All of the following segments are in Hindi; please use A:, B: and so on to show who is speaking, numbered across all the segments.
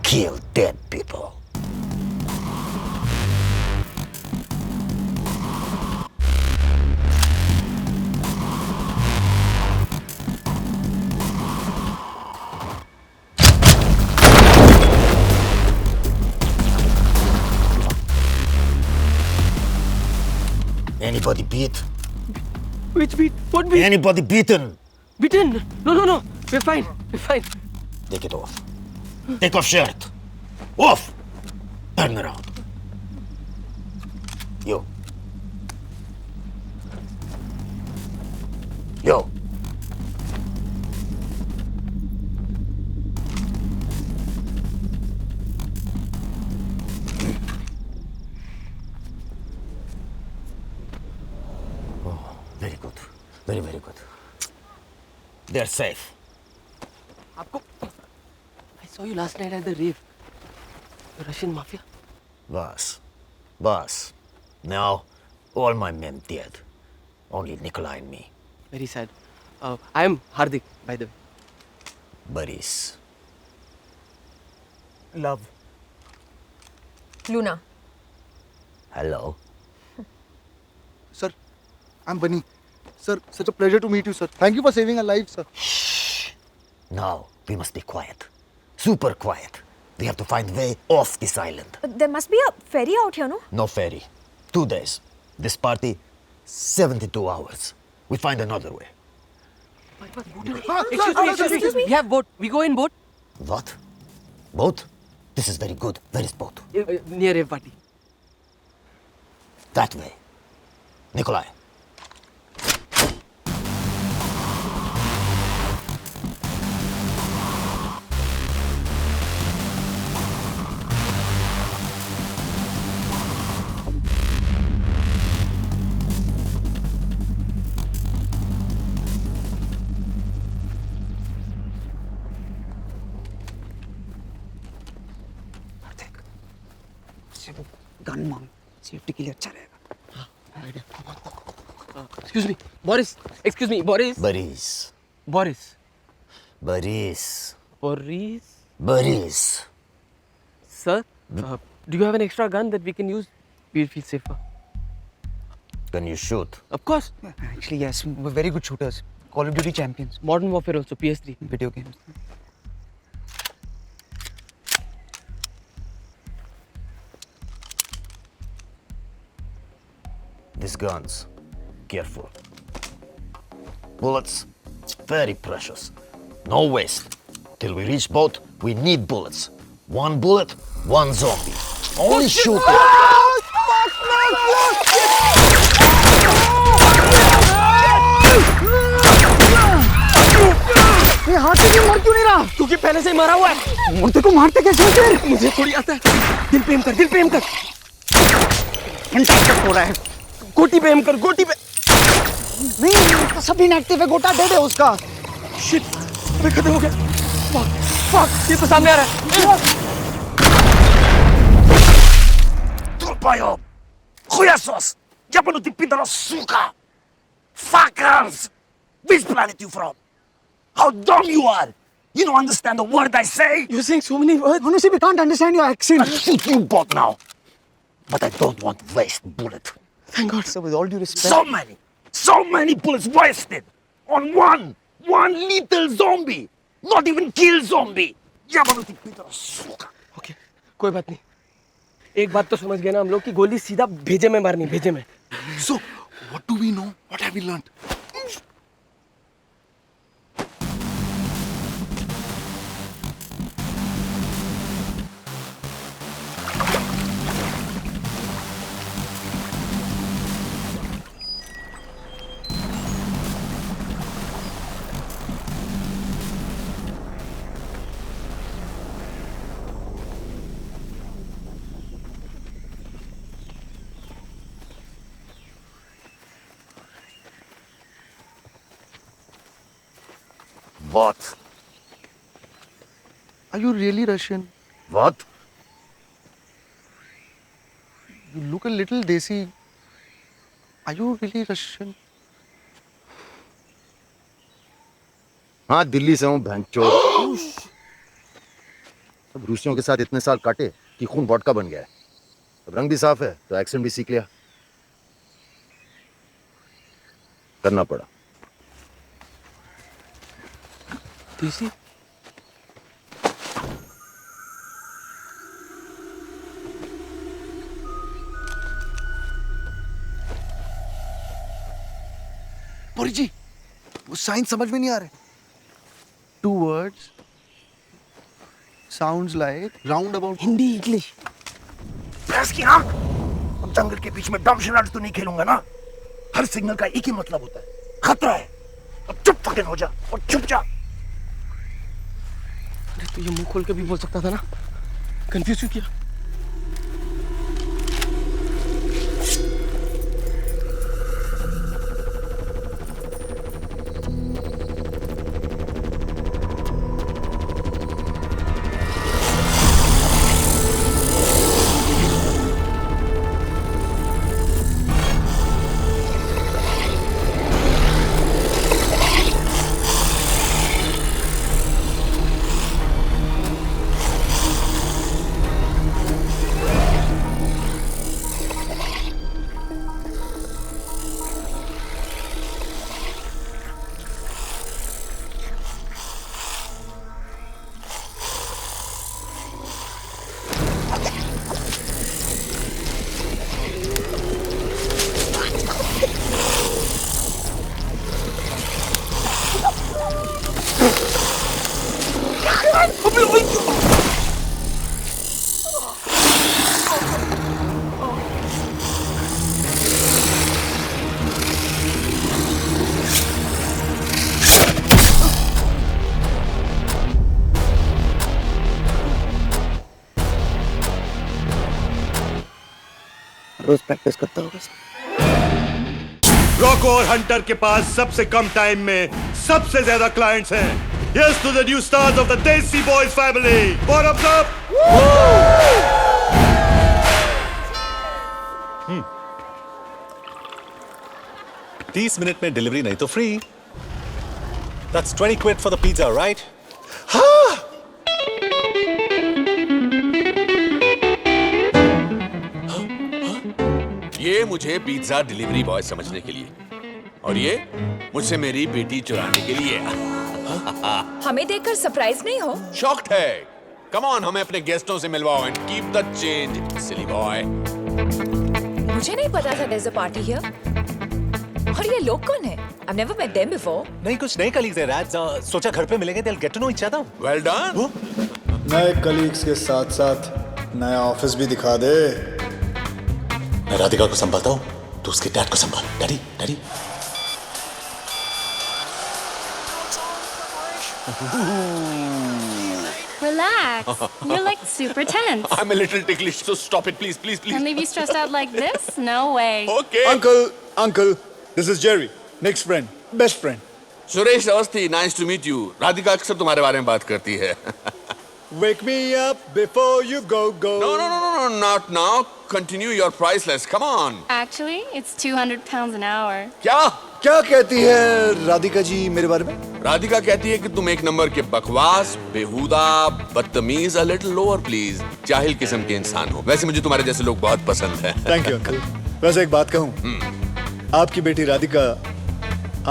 A: kill dead people. Anybody beat?
B: Which beat? What beat?
A: Anybody beaten?
B: Beaten? No. We're fine.
A: Take it off. Take off shirt. Off! Turn around. You. Yo. Oh, very good. Very, very good. They're safe.
B: आपको I saw you last night at the rave. The Russian mafia.
A: Boss. Now, all my men dead. Only Nikolai and me.
B: Very sad. I am Hardik, by the way.
A: Boris.
C: Love.
D: Luna.
A: Hello.
C: Sir, I'm Bunny. Sir, such a pleasure to meet you, sir. Thank you for saving a life, sir.
A: Now, we must be quiet. Super quiet. We have to find way off this island.
D: There must be a ferry out here, no?
A: No ferry. 2 days. This party, 72 hours. We find another way.
B: Excuse me. We have boat. We go in boat.
A: What? Boat? This is very good. Where is boat?
B: Near rave party.
A: That way. Nikolai.
C: Gun मांग सेफ्टी के लिए अच्छा रहेगा
B: Excuse me. Boris. Excuse me. Boris.
A: Boris.
B: Boris.
A: Boris.
B: Boris.
A: Boris.
B: Sir, do you have an extra gun that we can use? We'll feel safer.
A: Can you shoot?
B: Of course.
C: Actually, yes, we're very good shooters. Call of Duty champions.
B: Modern Warfare also. PS3.
C: Video games.
A: These guns. Careful. Bullets. Very precious. No waste. Till we reach boat, we need bullets. 1 bullet, 1 zombie. Only shoot it.
C: ये हाथ से क्यों मर क्यों नहीं रहा?
B: क्योंकि पहले से ही मरा हुआ है।
C: मुर्दे को मारते कैसे हो फिर?
B: मुझे थोड़ी आता है। दिल पे एम कर।
C: फंटास्टिक हो रहा है।
B: गोटी पे एम कर। गोटी पे।
C: नहीं, उसका सब इनएक्टिव है, गोटा डेड है उसका।
B: शिट। अबे खत्म हो गया। फक। ये तो सामने आ रहा है।
A: Turpaio! Chujasos! Jabbernuti Pindaros suka! Fuckers! Which planet you from? How dumb you are! You don't understand a word I say!
B: You're saying so many words.
C: Honestly, we can't understand your accent.
A: I'll shoot you both now! But I don't want to waste bullet.
B: Thank God.
C: Sir, with all due respect.
A: So many bullets wasted! On one little zombie! Not even kill zombie! Jabbernuti Pindaros suka!
B: Okay, कोई बात नहीं। एक बात तो समझ गए ना हम लोग कि गोली सीधा भेजे में मारनी, भेजे में।
E: So, what do we know? What have we learned?
A: What?
C: Are you really Russian?
A: What?
C: You look a little desi. Are you really Russian?
E: हाँ दिल्ली से हूँ भैंचोद।
F: अब रूसियों के साथ इतने साल काटे कि खून वोडका बन गया है। अब रंग भी साफ है तो एक्सेंट भी सीख लिया। करना पड़ा।
B: देसी
C: पुरी जी, वो साइन समझ में नहीं आ रहे। 2 words sounds like roundabout.
B: Hindi English.
A: भैंस की आंख। अब जंगल के बीच में डम शरारत तो नहीं खेलूंगा ना। हर सिग्नल का एक ही मतलब होता है, खतरा है। अब चुप फकिंग हो जा और चुप जा।
B: अरे तो ये मुंह खोल के भी बोल सकता था ना, कंफ्यूज क्यों किया? रोज प्रैक्टिस करता होगा।
G: रॉको और हंटर के पास सबसे कम टाइम में सबसे ज्यादा क्लाइंट्स हैं। Yes to the new stars of the Desi Boyz family. Bottoms up.
H: 30 minute में डिलीवरी नहीं तो free. That's 20 quid for the pizza, right?
I: ये मुझे पिज्जा डिलीवरी बॉय समझने के लिए और ये मुझसे मेरी बेटी चुराने के लिए।
J: हमें देखकर सरप्राइज नहीं हो?
I: शॉक्ड है। कम ऑन, हमें अपने गेस्टों से मिलवाओ and keep the change, silly boy.
J: मुझे नहीं पता था there's a party here। और ये लोग कौन है? I've never met them before।
H: नहीं, कुछ नए कलीग्स हैं राज। सोचा घर पे मिलेंगे, they'll get to know each other।
I: Well done।
E: नए कलीग्स के साथ साथ नया ऑफिस भी दिखा दे।
H: मैं राधिका को संभालता हूँ, तो उसके डैड को संभाल। Daddy, daddy.
K: Relax. You're like super tense.
I: I'm a little ticklish, so stop it, please, please, please.
K: And leave you stressed out like this? No way.
I: Okay.
E: Uncle, this is Jerry, Nick's friend, best friend.
I: Suresh Awasthi, nice to meet you। Radhika अक्सर तुम्हारे बारे में बात करती है।
E: Wake me up before you go.
I: No, not now. Continue your price list. Come on.
K: Actually, it's 200 pounds an hour.
E: क्या कहती है राधिका जी मेरे बारे में?
I: राधिका कहती है कि तुम एक नंबर के बकवास, बेहुदा, बदतमीज, a little lower please, जाहिल किस्म के इंसान हो। वैसे मुझे तुम्हारे जैसे लोग बहुत पसंद हैं।
E: Thank you, uncle. वैसे एक बात कहूँ, आपकी बेटी राधिका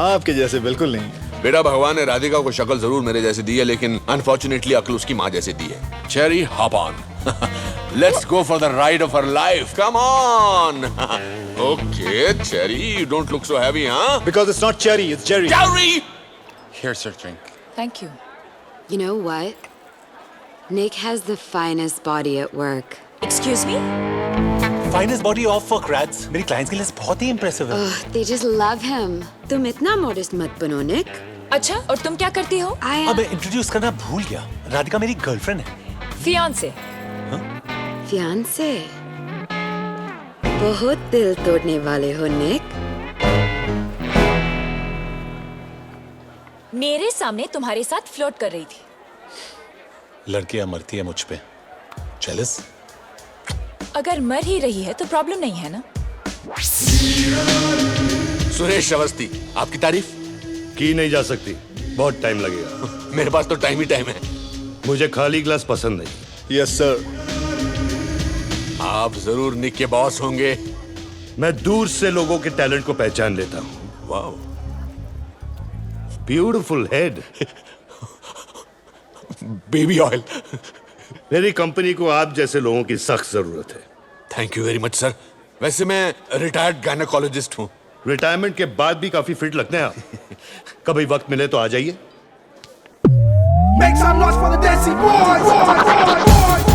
E: आपके जैसे बिल्कुल नहीं।
I: बेटा, भगवान ने राधिका को शक्ल जरूर मेरे जैसे दी है, लेकिन अनफॉर्चुनेटली अक्ल उसकी माँ जैसे दी है। Cherry, hop on. Let's go for the ride of her life. Come on. Okay, Cherry, you don't look so heavy, huh?
E: Because it's not Cherry, it's Jerry.
I: Jerry! Here's your drink.
J: Thank you।
L: You know what? Nick has the finest body at work.
J: Excuse me?
H: Finest body off work, Rads। मेरी clients के लिए बहुत ही impressive है।
L: They just love him. तुम इतना modest मत बनो, Nick.
J: अच्छा, और तुम क्या करती हो?
H: अब मैं इंट्रोड्यूस करना भूल गया। राधिका मेरी गर्लफ्रेंड है।
J: Fiance।
L: Fiance? बहुत दिल तोड़ने वाले हो, Nick.
J: मेरे सामने तुम्हारे साथ फ्लोट कर रही थी।
H: लड़कियां मरती है मुझ पे। Jealous?
J: अगर मर ही रही है तो प्रॉब्लम नहीं है ना?
I: सुरेश अवस्थी, आपकी तारीफ
G: की नहीं जा सकती, बहुत टाइम लगेगा।
I: मेरे पास तो टाइम ही टाइम है।
G: मुझे खाली ग्लास पसंद नहीं।
E: Yes sir.
I: आप जरूर निक के बॉस होंगे।
G: मैं दूर से लोगों के टैलेंट को पहचान लेता हूं।
I: Wow,
G: beautiful head.
I: Baby oil.
G: मेरी कंपनी को आप जैसे लोगों की सख्त जरूरत है।
I: Thank you very much sir. वैसे मैं रिटायर्ड गायनेकोलॉजिस्ट हूँ।
G: रिटायरमेंट के बाद भी काफी फिट लगते हैं आप। कभी वक्त मिले तो आ जाइए।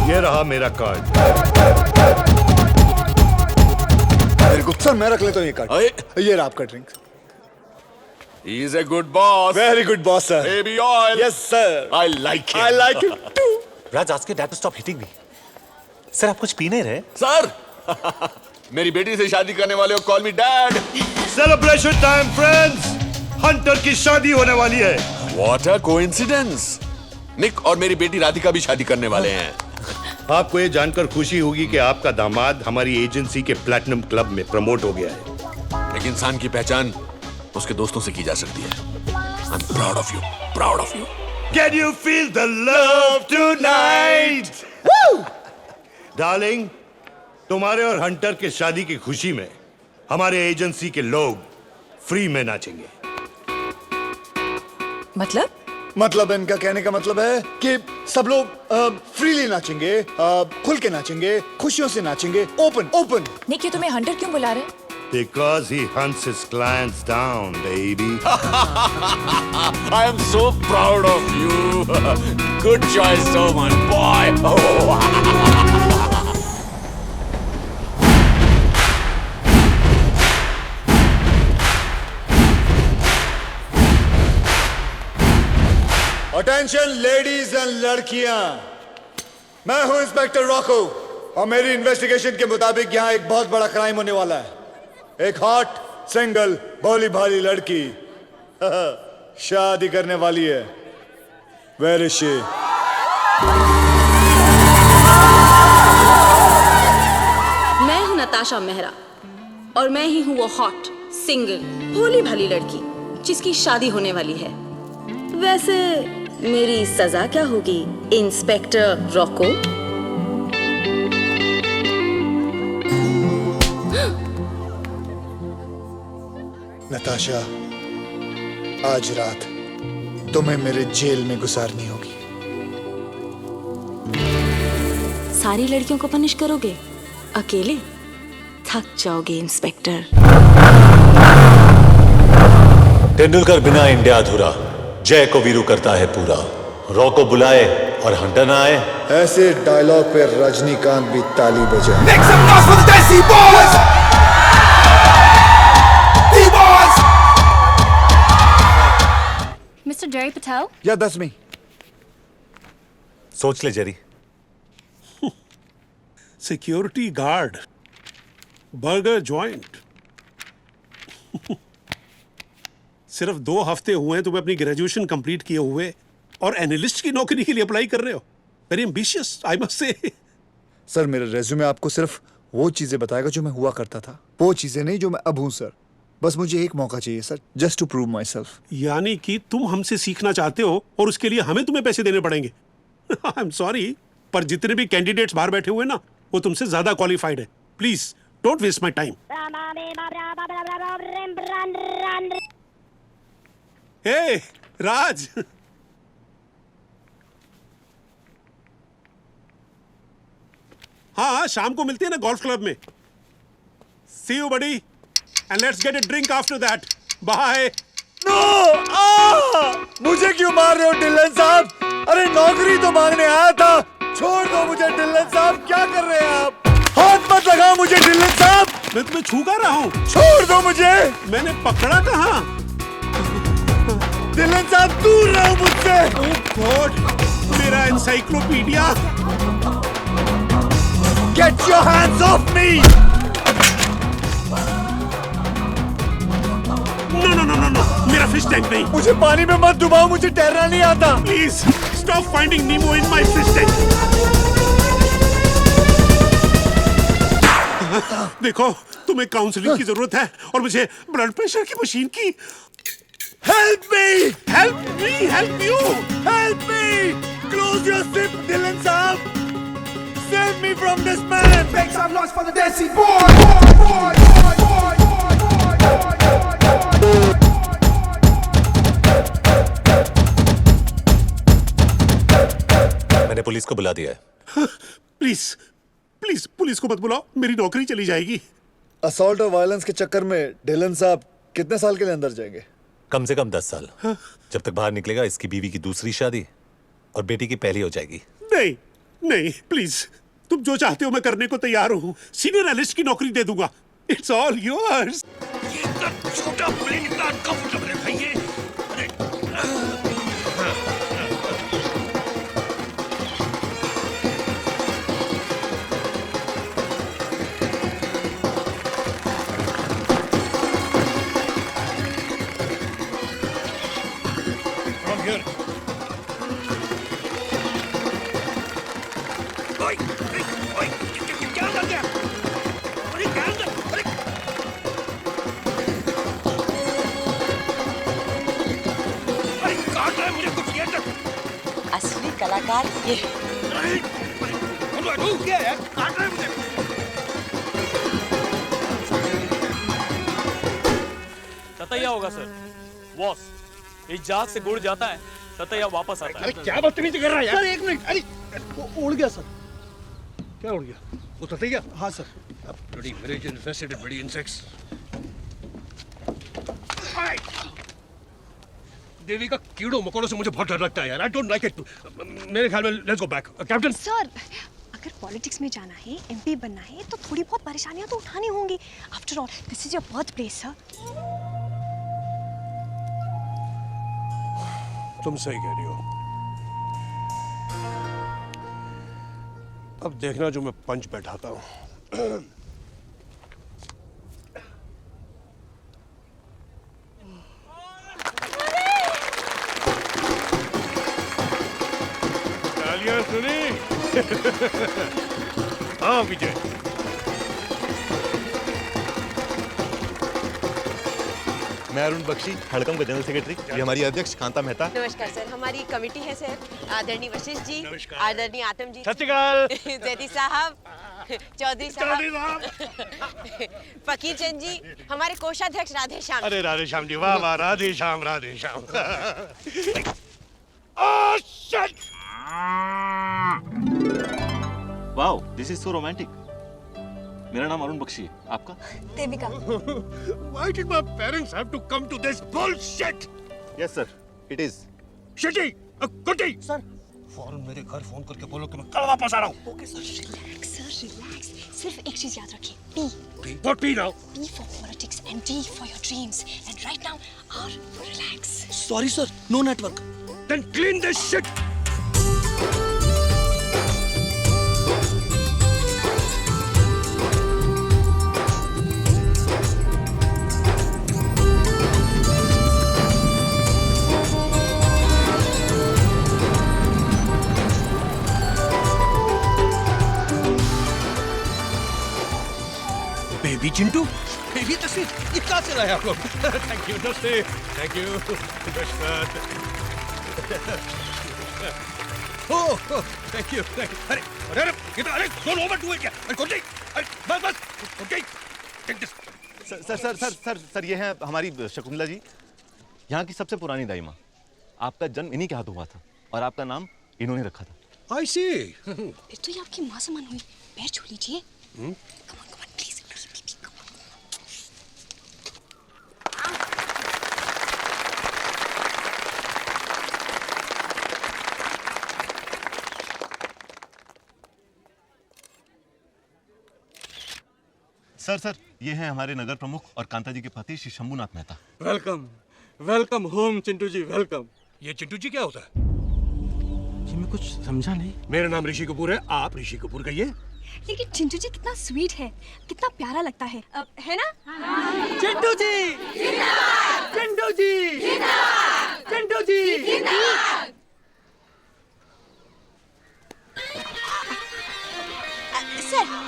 G: ये रहा मेरा कार्ड।
E: वेरी गुड सर, मैं रख लेता हूँ ये कार्ड। ये रहा आपका drink.
I: He is a good boss.
E: Very good boss sir.
I: Baby oil.
E: Yes sir.
I: I like him.
E: I like him too.
H: Raj, ask your dad to stop hitting me. Sir, आप कुछ पी नहीं रहे?
I: सर, मेरी बेटी से शादी करने वाले हो, call me dad.
G: Celebration time friends. Hunter की शादी होने वाली है।
I: What a coincidence. निक और मेरी बेटी राधिका भी शादी करने वाले हैं।
G: आपको ये जानकर खुशी होगी कि आपका दामाद हमारी एजेंसी के प्लैटिनम क्लब में प्रमोट हो गया है।
I: एक इंसान की पहचान उसके दोस्तों से की जा सकती है। I'm proud of you. Proud of you.
G: Can you feel the love tonight? Darling, तुम्हारे और हंटर के शादी की खुशी में हमारे एजेंसी के लोग फ्री में नाचेंगे।
E: मतलब इनका कहने का मतलब है कि सब लोग फ्रीली नाचेंगे, खुल के नाचेंगे, खुशियों से नाचेंगे, ओपन ओपन।
J: निक, ये तुम्हें हंटर क्यों बुला रहे हैं?
G: Because he hunts his clients down, baby.
I: I am so proud of you. Good choice, so my boy. Oh.
E: Attention ladies and लड़कियां, मैं हूं इंस्पेक्टर रॉको और मेरी इन्वेस्टिगेशन के मुताबिक यहां एक बहुत बड़ा क्राइम होने वाला है। एक हॉट सिंगल भोली भाली लड़की शादी करने वाली है। Where is she?
M: मैं हूं नताशा मेहरा और मैं ही हूं वो हॉट सिंगल भोली भाली लड़की जिसकी शादी होने वाली है। वैसे मेरी सजा क्या होगी इंस्पेक्टर रॉको?
E: नताशा, आज रात तुम्हें मेरे जेल में गुजारनी होगी।
M: सारी लड़कियों को पनिश करोगे? अकेले थक जाओगे इंस्पेक्टर।
H: तेंदुलकर बिना इंडिया अधूरा, जय को वीरू करता है पूरा। रॉ को बुलाए और हंटर ना आए।
E: ऐसे डायलॉग पे रजनीकांत भी ताली बजाए।
K: Mr. Jerry Patel?
E: Yeah, that's me.
H: सोच ले Jerry.
N: Security guard, burger joint. सिर्फ 2 हफ्ते हुए हैं तुम्हें अपनी ग्रेजुएशन कंप्लीट किए हुए और एनालिस्ट की नौकरी के लिए अप्लाई कर रहे हो। Very ambitious, I must say.
E: Sir, मेरा रेज्यूमे आपको सिर्फ वो चीजें बताएगा जो मैं हुआ करता था, वो चीजें नहीं जो मैं अब हूं सर। बस मुझे एक मौका चाहिए sir, just to prove myself.
N: यानी कि तुम हमसे सीखना चाहते हो और उसके लिए हमें तुम्हें पैसे देने पड़ेंगे। आई एम सॉरी, पर जितने भी कैंडिडेट्स बाहर बैठे हुए ना, वो तुमसे ज्यादा क्वालिफाइड है। Please don't waste my time. Hey Raj, हाँ शाम को मिलते हैं ना गोल्फ क्लब में। See you buddy and let's get a drink after that. Bye.
E: No! मुझे क्यों मार रहे हो डिलन साहब? अरे नौकरी तो मांगने आया था। छोड़ दो मुझे डिलन साहब, क्या कर रहे हैं आप? हाथ मत लगाओ मुझे डिलन साहब।
N: मैं तुम्हें छू कर रहा हूँ।
E: छोड़ दो मुझे।
N: मैंने पकड़ा कहाँ?
E: डिलन साहब दूर रहो मुझसे।
N: ओह गॉड, मेरा encyclopedia.
E: Get your hands off me!
N: No, मेरा फिश टैंक नहीं।
E: मुझे पानी में मत डुबाओ, मुझे तैरना नहीं आता।
N: Please stop finding Nemo in my fish tank. देखो, तुम्हें काउंसलिंग की जरूरत है और मुझे ब्लड प्रेशर की मशीन की।
E: Help me!
N: Help me! Help you!
E: Help me! Close your zip, Dylan साहब। save me from this man!
A: Make some noise for the Desi boy!
H: मैंने पुलिस को बुला दिया है।
N: प्लीज प्लीज पुलिस को मत बुलाओ, मेरी नौकरी चली जाएगी।
E: असॉल्ट और वायलेंस के चक्कर में डिलन साहब कितने साल के लिए अंदर जाएंगे?
H: कम से कम 10 साल। जब तक बाहर निकलेगा इसकी बीवी की दूसरी शादी और बेटी की पहली हो जाएगी।
N: नहीं नहीं प्लीज, तुम जो चाहते हो मैं करने को तैयार हूँ। सीनियर एनालिस्ट की नौकरी दे दूंगा। It's all yours.
A: ये इतना छोटा प्लेन इतना अनकंफर्टेबल है भाई ये।
M: असली कलाकार ये।
B: सतैया होगा सर। बॉस, इस जहाज से गुड़ जाता है, सतैया वापस आता है।
A: अरे क्या बदतमीजी कर रहा है यार?
C: सर एक मिनट, अरे वो उड़ गया सर।
A: क्या उड़ गया? वो सतैया?
C: हाँ sir.
A: Bloody village infested with bloody insects. देवी का कीड़ों मकोड़ों से मुझे बहुत डर लगता है यार। I don't like it. मेरे ख्याल में let's go back. Captain.
D: Sir, अगर पॉलिटिक्स में जाना है, एमपी बनना है, तो थोड़ी बहुत परेशानियां तो उठानी होंगी। After all, this is your birth place sir.
A: तुम सही कह रही हो। अब देखना जो मैं पंच बैठाता हूँ। तालियां सुनी? हाँ विजय।
O: मैं अरुण बख्शी, हड़कम का जनरल सेक्रेटरी। ये हमारी अध्यक्ष कांता मेहता।
M: नमस्कार सर, हमारी कमेटी है सर। आदरणीय वशिष्ठ जी, आदरणीय आत्म जी,
A: सत श्री अकाल।
M: जैदी साहब, चौधरी साहब, फकीर चंद जी, हमारे कोषाध्यक्ष राधे श्याम।
A: अरे राधे श्याम जी, वाह वाह, Radhe Shyam Radhe Shyam.
O: Wow, this is so romantic. मेरा नाम अरुण बख्शी है, आपका?
D: Devika.
A: Why did my parents have to come to this bullshit?
O: Yes sir, it is.
A: Shitty, कुटी। सर, फौरन मेरे घर फोन करके बोलो कि मैं कल वापस आ रहा हूँ।
D: Okay sir, relax sir, relax. सिर्फ एक चीज याद रखिए, P।
A: What P now?
D: P for politics and D for your dreams. And right now, R for relax.
A: Sorry sir, no network. Then clean this shit. Baby Chintu, baby तस्वीर, ये कहाँ से लाए आप लोग? थैंक यू, नमस्ते, थैंक यू, नमस्कार। ओह, थैंक यू, अरे, अरे, ये तो, अरे, don't overdo it, अरे, कुटी, अरे, बस, ओके, take this.
O: सर, ये है हमारी शकुंतला जी, यहाँ की सबसे पुरानी दाई माँ। आपका जन्म इन्हीं के हाथ हुआ था और आपका नाम इन्होंने रखा था।
A: I see.
D: फिर तो ये आपकी माँ समान हुई। पैर छू लीजिए। Come on, please.
O: सर, ये है हमारे नगर प्रमुख और कांता जी के पति Shri Shambhunath Mehta.
A: Welcome, welcome home Chintu ji, welcome. ये चिंटू जी क्या होता है?
B: जी मैं कुछ समझा नहीं।
A: मेरा नाम ऋषि कपूर है, आप ऋषि कपूर कहिए।
D: लेकिन चिंटू जी कितना स्वीट है, कितना प्यारा लगता है, है ना?
B: चिंटू जी, चिंटू जी, चिंटू जी।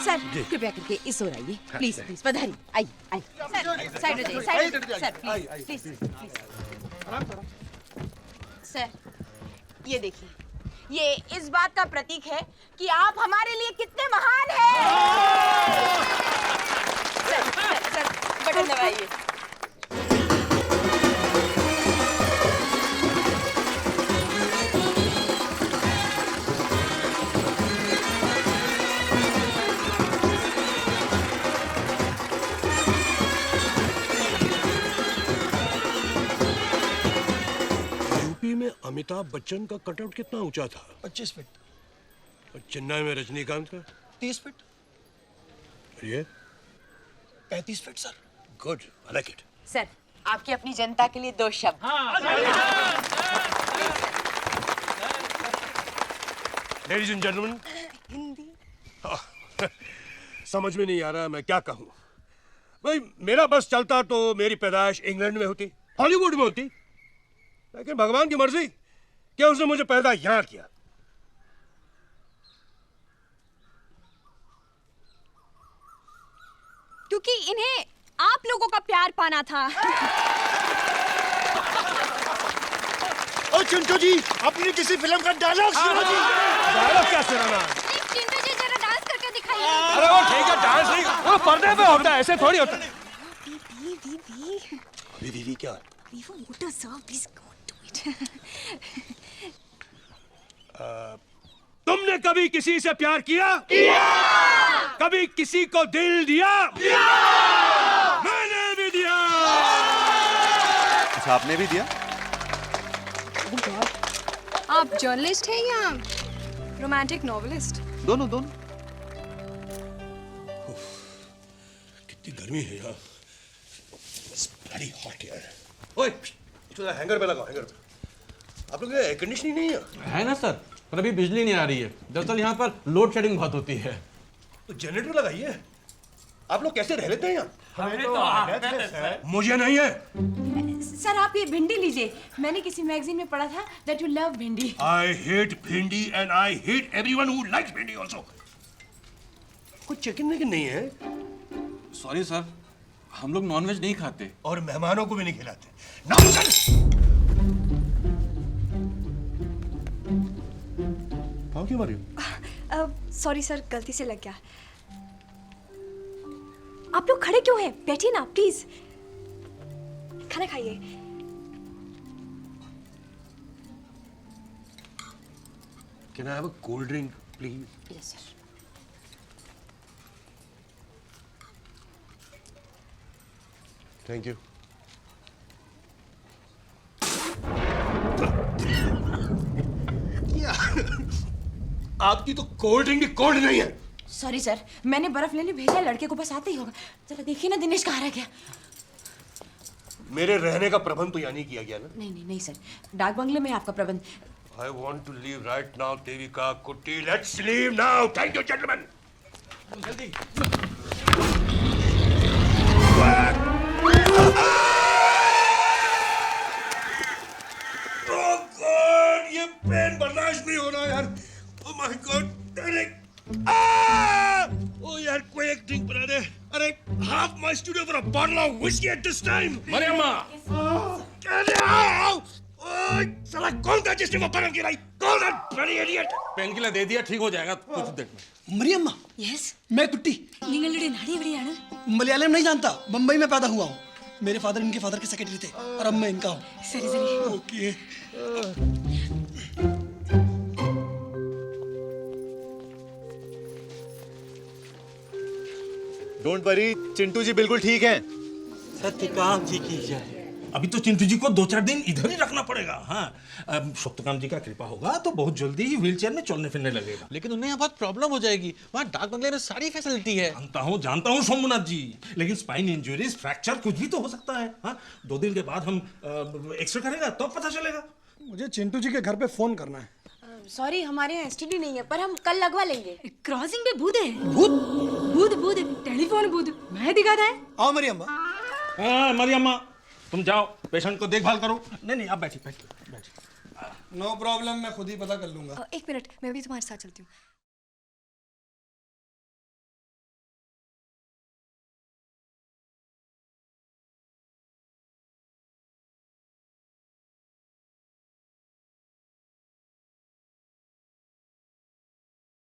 M: सर, कृपया करके इस ओर आइए, प्लीज, पधारिए, आइए। सर, साइड हो जाइए, सर, प्लीज। सर, ये देखिए,
P: ये इस बात का प्रतीक है कि आप हमारे लिए कितने महान हैं। सर, बटन दबाइए।
G: यूपी में अमिताभ बच्चन का कटआउट कितना ऊंचा था?
Q: 25 फीट।
G: और चेन्नई में रजनीकांत का?
Q: 30 फीट।
G: ये
Q: 35 feet sir.
G: Good, I like it.
P: Sir, आपकी अपनी जनता के लिए 2 शब्द।
G: Ladies and gentleman,
D: Hindi.
G: समझ में नहीं आ रहा मैं क्या कहूँ। भाई मेरा बस चलता तो मेरी पैदाइश इंग्लैंड में होती, हॉलीवुड में होती, लेकिन भगवान की मर्जी कि उसने मुझे पैदा यहाँ किया।
D: क्योंकि इन्हें आप लोगों का प्यार पाना था।
A: ओ चिंटू जी, अपनी किसी फिल्म का डायलॉग सुना जी।
G: डायलॉग क्या सुनाना?
D: चिंटू जी जरा डांस करके दिखाइए।
G: अरे वो ठीक है, डांस नहीं, वो पर्दे पे होता है, ऐसे थोड़ी होता है। वी क्या? तुमने कभी किसी से प्यार किया? कभी किसी को दिल दिया? मैंने भी दिया।
O: अच्छा, आपने भी दिया?
D: आप जर्नलिस्ट हैं या रोमांटिक नॉवेलिस्ट?
O: दोनों दोनों।
G: कितनी गर्मी है यार। It's very hot यार। ओए, इसको हैंगर पे लगाओ, हैंगर पे। आप लोग एयर कंडीशनिंग नहीं है?
B: है ना सर, पर अभी बिजली नहीं आ रही है। दरअसल यहाँ पर लोड शेडिंग बहुत होती है।
G: तो जनरेटर लगाइए। आप लोग कैसे रह लेते हैं यहाँ?
B: हमें तो आदत है सर।
G: मुझे नहीं है।
P: सर, आप ये भिंडी लीजिए। मैंने किसी मैगजीन में पढ़ा था that you love भिंडी।
G: I hate भिंडी and I hate everyone who likes भिंडी also। कुछ चिकन विकन नहीं है?
B: सॉरी सर, हम लोग नॉनवेज नहीं खाते
G: और मेहमानों को भी नहीं खिलाते। नॉनसेंस! भाव क्यों मारी?
D: सॉरी सर, गलती से लग गया। आप लोग खड़े क्यों हैं? बैठिए ना प्लीज, खाना खाइए।
G: Can I have a cold drink, please?
P: Yes, sir.
G: Thank you. आपकी तो कोल्ड ड्रिंक भी कोल्ड नहीं है।
P: सॉरी सर, मैंने बर्फ लेने भेजा, लड़के को बस आते ही होगा। जरा देखिए ना दिनेश कहाँ रह गया।
G: मेरे रहने का प्रबंध तो यहाँ नहीं किया गया ना?
P: नहीं सर, डाक बंगले में आपका प्रबंध।
G: I want to leave right now, Devika, Kutti. Let's leave now. Thank you, gentlemen.
B: जल्दी।
G: Oh God, ये पेन बर्दाश्त नहीं हो रहा यार। Oh my God, अरे oh यार, कोई एक ड्रिंक बना दे। अरे half my studio for a bottle of whiskey at this time.
B: Mariyamma.
G: अरे आओ। ओए साला कौन था जिसने वो बर्फ गिराई? कौन था? bloody idiot.
B: पेन किलर दे दिया, ठीक हो जाएगा कुछ देर में।
Q: मरियम्मा।
P: यस।
Q: मैं कुट्टी।
P: निंगलुडे नाड़ी एविडेयानु।
Q: मलयालम नहीं जानता, मुंबई में पैदा हुआ हूँ। मेरे फादर इनके फादर के सेक्रेटरी थे और अब मैं इनका हूँ।
P: सरी।
Q: ओके।
O: डोंट वरी, चिंटू जी बिल्कुल ठीक हैं।
N: सत्य काम जी की जय। अभी तो चिंटू जी को 2-4 दिन इधर ही रखना पड़ेगा। हाँ, सत्यकाम जी का कृपा होगा तो बहुत जल्दी ही व्हीलचेयर में चलने फिरने लगेगा।
B: लेकिन उन्हें यहाँ बहुत प्रॉब्लम हो जाएगी। वहाँ डाक बंगले में सारी फैसिलिटी है।
N: जानता हूँ सोमनाथ जी, लेकिन स्पाइन इंजरीज, फ्रैक्चर कुछ भी तो हो सकता है। हाँ, 2 दिन के बाद हम एक्सरे करेगा तो पता चलेगा।
Q: मुझे चिंटू जी के घर पे फोन करना है।
P: सॉरी, हमारे यहाँ एसटीडी नहीं है, पर हम कल लगवा लेंगे। क्रॉसिंग पे भूत है। भूत टेलीफोन भूत। मैं दिखाता है।
Q: आओ मरियम्मा।
N: हाँ मरियम्मा, तुम जाओ पेशेंट को देखभाल करो। नहीं आप बैठिए।
Q: नो प्रॉब्लम, मैं खुद ही पता कर लूंगा।
D: 1 मिनट, मैं भी तुम्हारे साथ चलती हूँ।